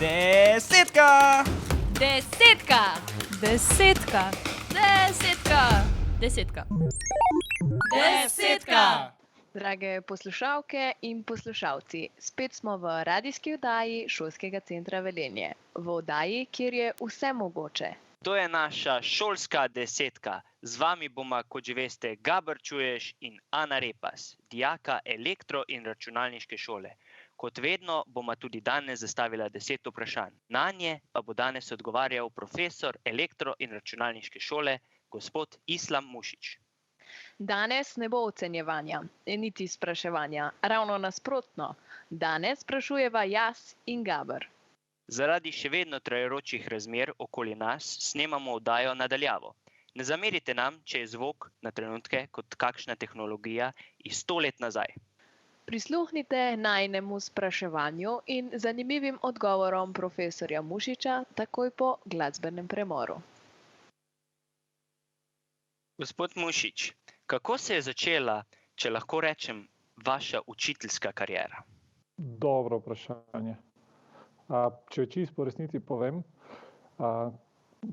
Desetka! Desetka! Desetka. Desetka! Desetka! Desetka! Drage poslušalke in poslušalci, spet smo v radijski oddaji Šolskega centra Velenje. V oddaji, kjer je vse mogoče. To je naša šolska desetka. Z vami bomo, kot že veste, Gabr Čuješ in Ana Repas, dijaka elektro- in računalniške šole. Kot vedno bomo tudi danes zastavila 10 vprašanj. Nanje pa bo danes odgovarjal profesor elektro- in računalniške šole, gospod Islam Mušič. Danes ne bo ocenjevanja, niti spraševanja, ravno nasprotno. Danes sprašujeva jaz in Gabr. Zaradi še vedno trajajočih razmer okoli nas snemamo oddajo na daljavo. Ne zamerite nam, če je zvok na trenutke kot kakšna tehnologija iz 100 let nazaj. Prisluhnite najnemu spraševanju in zanimivim odgovorom profesorja Mušiča takoj po glasbenem premoru. Gospod Mušič, kako se je začela, če lahko rečem, vaša učiteljska kariera? Dobro vprašanje. Če čisto po resnici povem,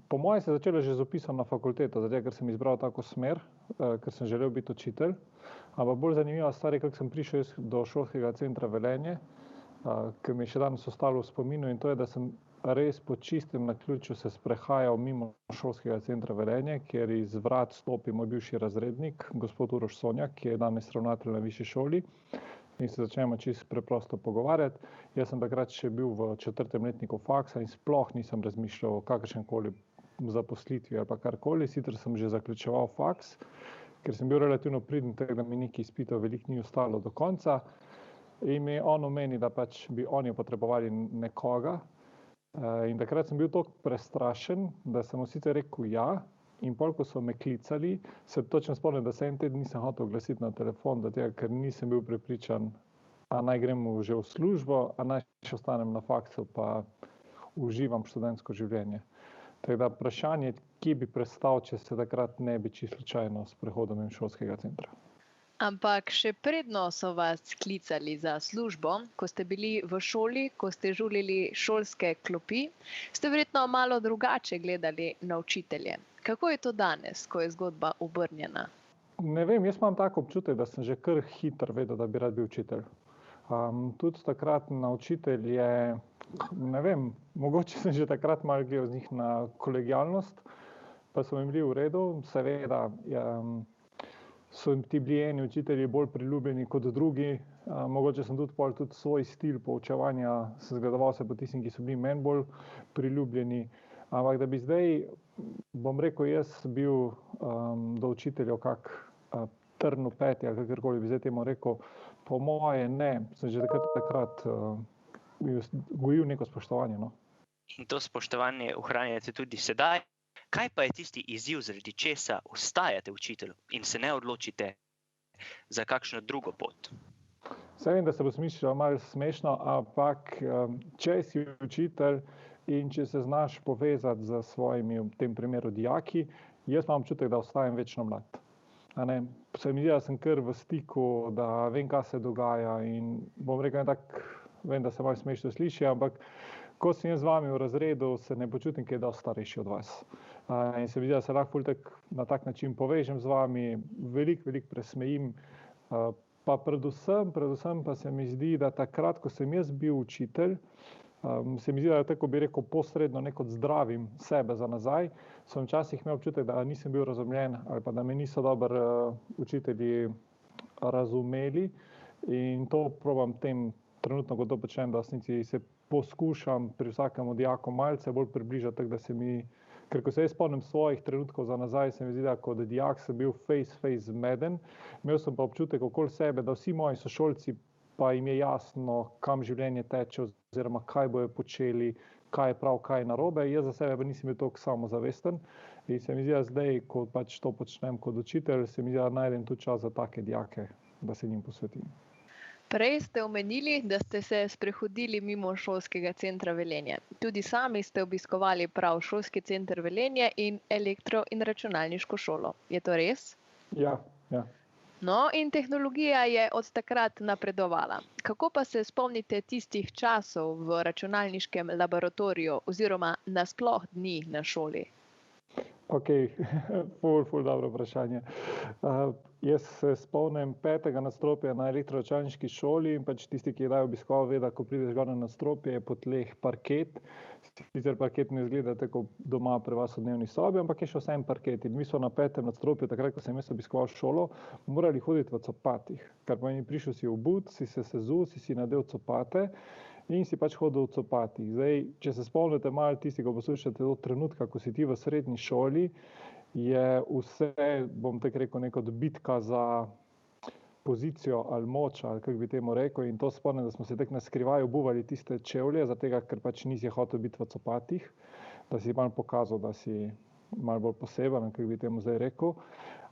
po mojem se je začelo že z vpisom na fakulteto, zato ker sem izbral tako smer, ker sem želel biti učitelj. Ampak bolj zanimiva stvar je, kako sem prišel do Šolskega centra Velenje, ki mi je še danes ostalo v spominu, in to je, da sem res po čistem naključju se sprehajal mimo Šolskega centra Velenje, kjer iz vrat stopi moj bivši razrednik, gospod Uroš Sonjak, ki je danes ravnatelj na višji šoli, in se začnemo čisto preprosto pogovarjati. Jaz sem takrat še bil v 4. letniku faksa in sploh nisem razmišljal o kakršenkoli zaposlitvi ali pa karkoli, sicer sem že zaključeval faks, ker sem bil relativno priden, tako da mi nekaj izpitov veliko ni ostalo do konca. In mi je on omenil, da pač bi oni potrebovali nekoga. In takrat sem bil toliko prestrašen, da sem mu sicer rekel ja. In pol, ko so me klicali, se točno spomnim, da se en teden nisem hotel oglasiti na telefon, ker nisem bil prepričan, a naj grem že v službo, a naj še ostanem na faksu pa uživam študentsko življenje. Tako da vprašanje, kje bi prestal, če se takrat ne bi čisto slučajno sprehodil mimo Šolskega centra. Ampak še predno so vas klicali za službo, ko ste bili v šoli, ko ste žulili šolske klopi, ste verjetno malo drugače gledali na učitelje. Kako je to danes, ko je zgodba obrnjena? Ne vem, jaz imam tako občutek, da sem že kar hitro vedel, da bi rad bil učitelj. Tudi takrat na učitelje, ne vem, mogoče sem že takrat malo gledal z njih na kolegialnost, pa so mi bili v redu. Seveda so ti bili eni učitelji bolj priljubljeni kot drugi. Mogoče sem tudi svoj stil poučevanja zgledoval se po tistim, ki so bili meni bolj priljubljeni. Ampak da bi zdaj, bom rekel, jaz bil do učiteljev kak trn v peti, ali kakorkoli bi zdaj temu rekel, po moje ne. Sem že takrat gojil neko spoštovanje. No. In to spoštovanje ohranjate tudi sedaj. Kaj pa je tisti izziv, zaradi česa ostajate učitelj in se ne odločite za kakšno drugo pot? Saj vem, da se bo smišljalo malo smešno, ampak če si učitelj in če se znaš povezati z svojimi, v tem primeru dijaki, jaz imam občutek, da ostajam večno mlad. Se mi zdi, da sem kar v stiku, da vem, kaj se dogaja, in bom rekel tako, vem, da se malo smešno sliši, ampak ko sem jaz z vami v razredu, se ne počutim kaj dosti starejši od vas. In se mi zdi, da se lahko na tak način povežem z vami, veliko presmejim. Pa predvsem pa se mi zdi, da takrat, ko sem jaz bil učitelj, se mi zdi, da tako bi rekel posredno neko zdravim sebe za nazaj, sem včasih imel občutek, da nisem bil razumljen ali pa da me niso dobro učitelji razumeli, in to probam tem trenutno, ko to počnem, da v resnici se poskušam pri vsakem dijaku malce bolj približati, tako da se mi, ker ko se jaz spomnim svojih trenutkov za nazaj, se mi zdi, da kot dijak sem bil face zmeden, imel sem pa občutek okoli sebe, da vsi moji sošolci pa jim je jasno, kam življenje teče oziroma kaj bojo počeli, kaj je prav, kaj je narobe. Jaz za sebe pa nisem bil toliko samozavesten in se mi zdi, da zdaj, ko pač to počnem kot učitelj, se mi zdi, da najdem tudi čas za take dijake, da se njim posvetim. Prej ste omenili, da ste se sprehodili mimo Šolskega centra Velenje. Tudi sami ste obiskovali prav Šolski center Velenje in elektro- in računalniško šolo. Je to res? Ja. No, in tehnologija je od takrat napredovala. Kako pa se spomnite tistih časov v računalniškem laboratoriju oziroma nasploh dni na šoli? Ok, ful dobro vprašanje. Jaz se spomnim 5. nadstropja na elektroračunalniški šoli in pač tisti, ki je kdaj obiskoval, ve, da ko prideš gor na nadstropje, je po tleh parket. Sicer parket ne izgleda tako doma pri vas v dnevni sobi, ampak je še vseeno parket. In mi smo na 5. nadstropju, takrat, ko sem jaz obiskoval šolo, morali hoditi v copatih. Kar pomeni, prišel si obut, si se sezul, si nadel copate in si pač hodil v copatih. Zdaj, če se spomnite malo tisti, ko poslušate do trenutka, ko si ti v srednji šoli, je vse, bom tako rekel, neka bitka za pozicijo ali moč, ali kako bi temu rekel, in to spomnim, da smo se tako na skrivaj obuvali tiste čevlje, zato ker pač nisi hotel biti v copatih, da si malo pokazal, da si malo bolj poseben, kako bi temu zdaj rekel.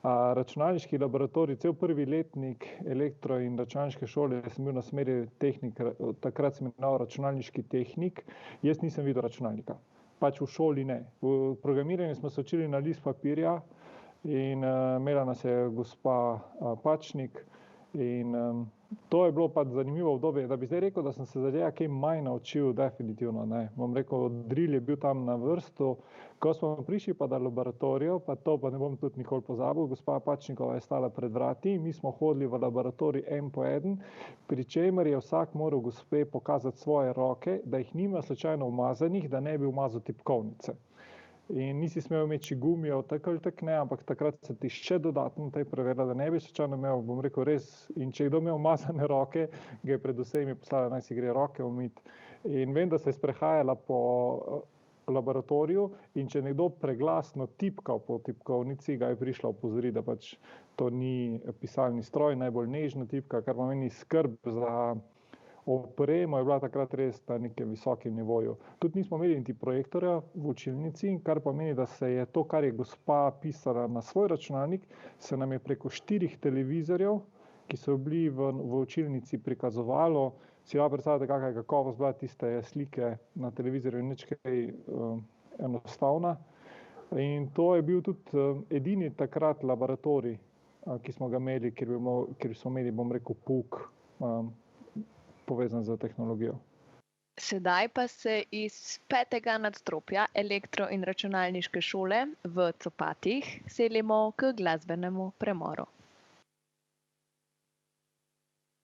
Računalniški laboratorij, cel prvi letnik elektro in računalniške šole sem bil na smeri tehnik, takrat sem imel računalniški tehnik, jaz nisem videl računalnika, pač v šoli ne. V programiranju smo se učili na list papirja in imela nas je gospa Pačnik in to je bilo pa zanimivo obdobje, da bi zdaj rekel, da sem se zdaj kaj manj naučil, definitivno ne. Bom rekel, drill je bil tam na vrstu, ko smo prišli pa do laboratorijev, pa to pa ne bom tudi nikoli pozabil, gospa Pačnikova je stala pred vrati, mi smo hodili v laboratorij en po eden, pri čemer je vsak moral gospe pokazati svoje roke, da jih nima slučajno umazanih, da ne bi umazal tipkovnice. In nisi smel imeti gumijev, tako ali tako ne, ampak takrat se ti še dodatno tej preverila, da ne bi slučajno imel, bom rekel res, in če je kdo imel umazane roke, ga je predvsem poslala, naj si gre roke umiti. In vem, da se je sprehajala po laboratoriju in če nekdo preglasno tipkal po tipkovnici, ga je prišla opozoriti, da pač to ni pisalni stroj, najbolj nežna tipka, kar pomeni skrb za opremo je bila takrat res na nekem visokem nivoju. Tudi nismo imeli niti projektorja v učilnici, kar pomeni, da se je to, kar je gospa pisala na svoj računalnik, se nam je preko 4 televizorjev, ki so bili v učilnici, prikazovalo. Si lahko predstavljate, kakšna je kakovost bila tiste slike na televizorju, nič kaj enostavna. In to je bil tudi edini takrat laboratorij, ki smo ga imeli, kjer smo imeli, bom rekel, pouk povezan z tehnologijo. Sedaj pa se iz 5. nadstropja elektro- in računalniške šole v copatih selimo k glasbenemu premoru.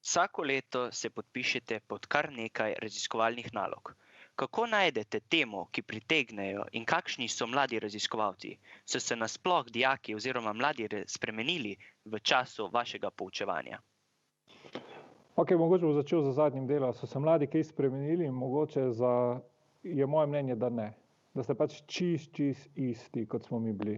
Vsako leto se podpišete pod kar nekaj raziskovalnih nalog. Kako najdete temo, ki pritegnejo in kakšni so mladi raziskovalci? So se nasploh dijaki oziroma mladi spremenili v času vašega poučevanja? Ok, mogoče bom začel z zadnjim delom. So se mladi kaj spremenili? Mogoče je moje mnenje, da ne. Da ste pač čist isti, kot smo mi bili.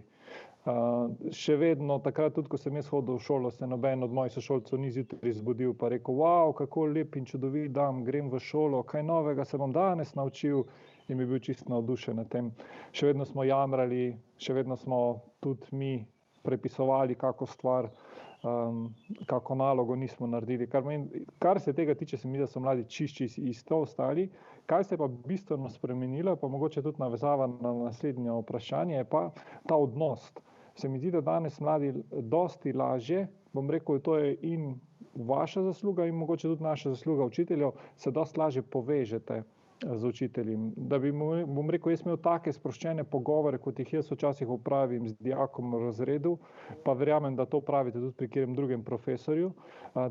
Še vedno, takrat tudi, ko sem jaz hodil v šolo, se noben od mojih sošolcev ni zjutraj zbudil pa rekel, wow, kako lep in čudovit dan, grem v šolo, kaj novega se bom danes naučil, in bi bil čisto navdušen nad tem. Še vedno smo jamrali, še vedno smo tudi mi prepisovali kako stvar, kako nalogo nismo naredili. Kar se tega tiče, se mi, da so mladi čisto isto ostali. Kaj se je pa bistveno spremenilo, pa mogoče tudi navezava na naslednje vprašanje, je pa ta odnos. Se mi zdi, da danes mladi dosti lažje, bom rekel, to je in vaša zasluga in mogoče tudi naša zasluga učiteljev, se dosti lažje povežete z učiteljem. Da bi, bom rekel, jaz imel take sproščene pogovore, kot jih jaz včasih opravim z dijakom v razredu, pa verjamem, da to pravite tudi pri katerem drugem profesorju,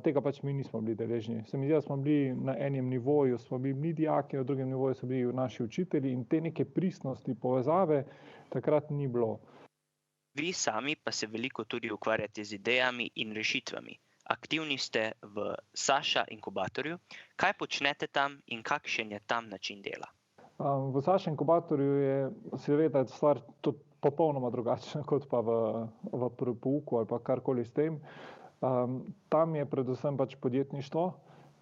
tega pač mi nismo bili deležni. Se mi zdi, da smo bili na enem nivoju, smo bili mi dijaki, na drugem nivoju so bili naši učitelji in te neke pristnosti, povezave takrat ni bilo. Vi sami pa se veliko tudi ukvarjate z idejami in rešitvami. Aktivni ste v Saša inkubatorju. Kaj počnete tam in kakšen je tam način dela? V Saša inkubatorju je seveda stvar tudi popolnoma drugačna kot pa v pouku ali pa karkoli s tem. Tam je predvsem pač podjetništvo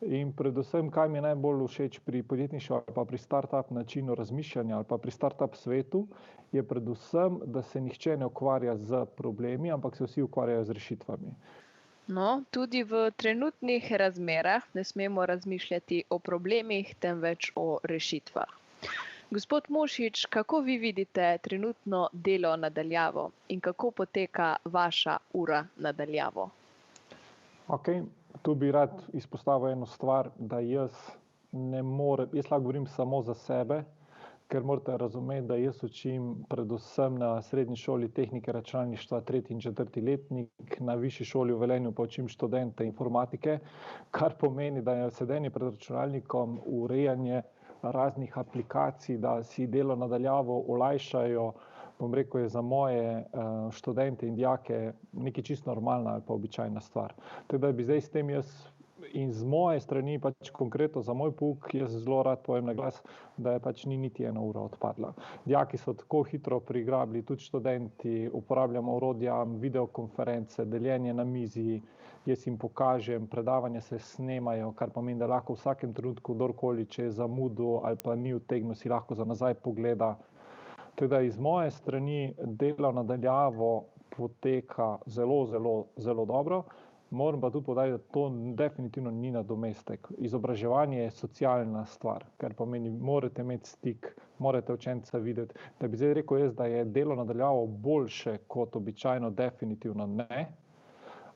in predvsem, kaj mi je najbolj všeč pri podjetništvu ali pa pri start-up načinu razmišljanja ali pa pri start-up svetu, je predvsem, da se nihče ne ukvarja z problemi, ampak se vsi ukvarjajo z rešitvami. No, tudi v trenutnih razmerah ne smemo razmišljati o problemih, temveč o rešitvah. Gospod Mušič, kako vi vidite trenutno delo na daljavo in kako poteka vaša ura na daljavo? Okay. Tu bi rad izpostavil eno stvar, da jaz lahko govorim samo za sebe, ker morate razumeti, da jaz učim predvsem na srednji šoli tehnike računalništva 3. in 4. letnik, na višji šoli v Velenju pa učim študente informatike, kar pomeni, da je sedenje pred računalnikom, urejanje raznih aplikacij, da si delo nadaljavo olajšajo, bom rekel, je za moje študente in dijake nekaj čisto normalna ali pa običajna stvar. Tako da bi zdaj s tem jaz in z moje strani, pač konkretno za moj pouk, jaz zelo rad povem na glas, da je pač ni niti 1 ura odpadla. Dijaki so tako hitro prigrabili, tudi študenti, uporabljamo orodja, videokonference, deljenje na mizi, jaz jim pokažem, predavanja se snemajo, kar pomeni, da lahko v vsakem trenutku kdorkoli, če je zamudil ali pa ni utegnil, si lahko za nazaj pogleda. Tako da iz moje strani delo nadaljavo poteka zelo, zelo, zelo dobro. Moram pa tudi poudariti, da to definitivno ni nadomestek. Izobraževanje je socialna stvar, kar pomeni, morate imeti stik, morate učenca videti. Da bi zdaj rekel jaz, da je delo nadaljavo boljše kot običajno, definitivno ne.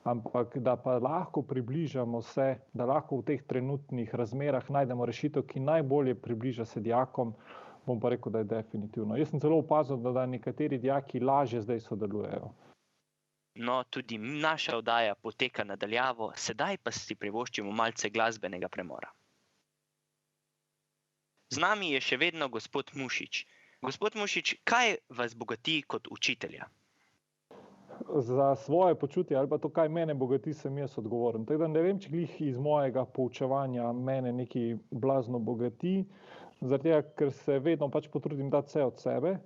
Ampak da pa lahko približamo se, da lahko v teh trenutnih razmerah najdemo rešitev, ki najbolje približa se dijakom, bom pa rekel, da je definitivno. Jaz sem celo opazil, da nekateri dijaki lažje zdaj sodelujejo. No, tudi naša oddaja poteka nadaljavo, sedaj pa si privoščimo malce glasbenega premora. Z nami je še vedno gospod Mušič. Gospod Mušič, kaj vas bogati kot učitelja? Za svoje počutje ali pa to, kaj mene bogati, sem jaz odgovoren. Tako da ne vem, če glih iz mojega poučevanja mene nekaj blazno bogati, zaradi tega, ker se vedno pač potrudim dati vse od sebe.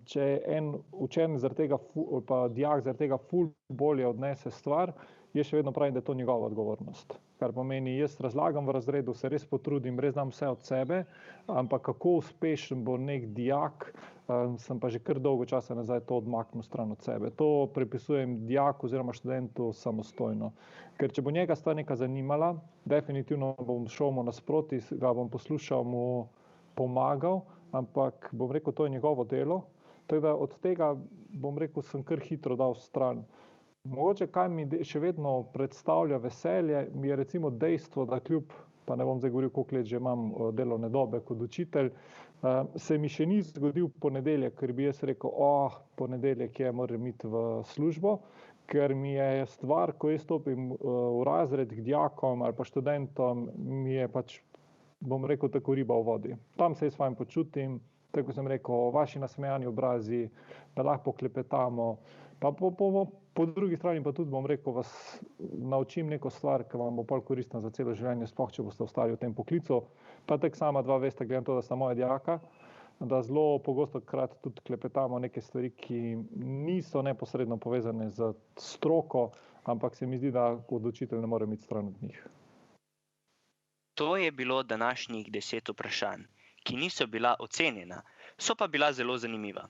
Če en učenec zaradi tega, pa dijak zaradi tega ful bolje odnese stvar, jaz še vedno pravim, da je to njegova odgovornost. Kar pomeni, jaz razlagam v razredu, se res potrudim, res dam vse od sebe, ampak kako uspešen bo nek dijak, sem pa že kar dolgo časa nazaj to odmaknil stran od sebe. To pripisujem dijaku oziroma študentu samostojno. Ker če bo njega stvar nekaj zanimala, definitivno bom šel mu nasproti, ga bom poslušal, mu pomagal, ampak bom rekel, to je njegovo delo. Tako da od tega, bom rekel, sem kar hitro dal stran. Mogoče, kaj mi še vedno predstavlja veselje, mi je recimo dejstvo, da kljub, pa ne bom zdaj govoril, koliko let že imam delovne dobe kot učitelj, se mi še ni zgodil ponedeljek, ker bi jaz rekel, ponedeljek je, moram iti v službo, ker mi je stvar, ko jaz stopim v razred k dijakom ali pa študentom, mi je pač, bom rekel, tako riba v vodi. Tam se jaz fajn počutim, tako sem rekel, vaši nasmejani obrazi, da lahko klepetamo, pa po drugi strani pa tudi, bom rekel, vas naučim neko stvar, ki vam bo pol koristna za celo življenje, sploh če boste ostali v tem poklicu. Pa tek sama dva veste, gledam to, da sta moja dijaka, da zelo pogosto krat tudi klepetamo neke stvari, ki niso neposredno povezane z stroko, ampak se mi zdi, da kot učitelj ne morem iti stran od njih. To je bilo današnjih 10 vprašanj, ki niso bila ocenjena, so pa bila zelo zanimiva.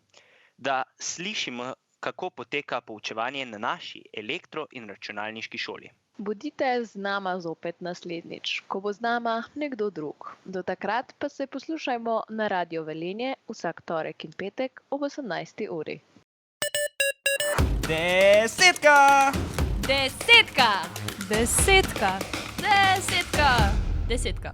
Da slišimo, kako poteka poučevanje na naši elektro- in računalniški šoli. Bodite z nama zopet naslednjič, ko bo z nama nekdo drug. Do takrat pa se poslušajmo na Radio Velenje vsak torek in petek ob 18. uri. Desetka! Desetka! Desetka! Desetka! Desetka!